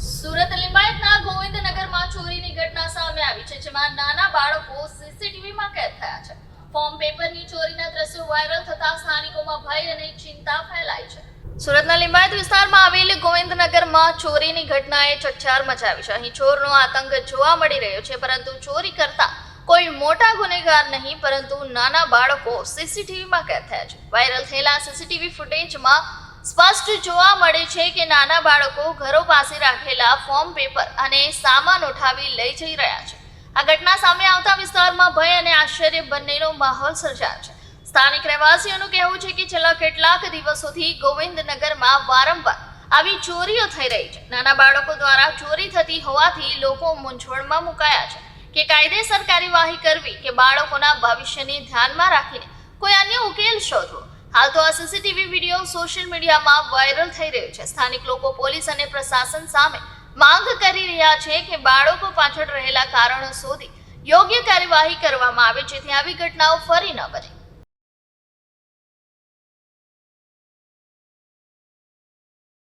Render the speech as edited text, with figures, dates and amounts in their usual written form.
સુરત લિંબાયતના ગોવિંદનગરમાં ચોરીની ઘટના સામે આવી છે, જેમાં નાના બાળકો સીસીટીવીમાં કેદ થયા છે. ફોર્મ પેપરની ચોરીના દ્રશ્યો વાયરલ થતા સ્થાનિકોમાં ભય અને ચિંતા ફેલાઈ છે. સુરતના લિંબાયત વિસ્તારમાં આવેલ ગોવિંદનગરમાં ચોરીની ઘટનાએ ચકચાર મચાવી છે. અહીં ચોરનો આતંક જોવા મળી રહ્યો છે, પરંતુ ચોરી કરતા કોઈ મોટા ગુનેગાર નહીં, પરંતુ નાના બાળકો સીસીટીવીમાં કેદ થયા છે. વાયરલ થયેલા સીસીટીવી ફૂટેજમાં સ્પષ્ટ જોવા મળે છે કે નાના બાળકો ઘરો પાસે રાખેલા ફોર્મ પેપર અને સામાન ઉઠાવી લઈ જઈ રહ્યા છે. આ ઘટના સામે આવતા વિસ્તારમાં ભય અને આશ્ચર્ય બંનેનો માહોલ સર્જાયો છે. સ્થાનિક રહેવાસીઓનું કહેવું છે કે છેલ્લા કેટલાક દિવસોથી ગોવિંદનગરમાં વારંવાર આવી ચોરીઓ થઈ રહી છે. નાના બાળકો દ્વારા ચોરી થતી હોવાથી લોકો મૂંઝવણમાં મુકાયા છે કે કાયદેસર કાર્યવાહી કરવી કે બાળકોના ભવિષ્યને ધ્યાનમાં રાખીને કોઈ અન્ય ઉકેલ શોધવો. હાલ તો આ સીસીટીવી વિડીયો સોશિયલ મીડિયામાં વાયરલ થઈ રહ્યો છે. સ્થાનિક લોકો પોલીસ અને પ્રશાસન સામે માંગ કરી રહ્યા છે કે બાળકો પાછળ રહેલા કારણો શોધી યોગ્ય કાર્યવાહી કરવામાં આવે, જેથી આવી ઘટનાઓ ફરી ન બને.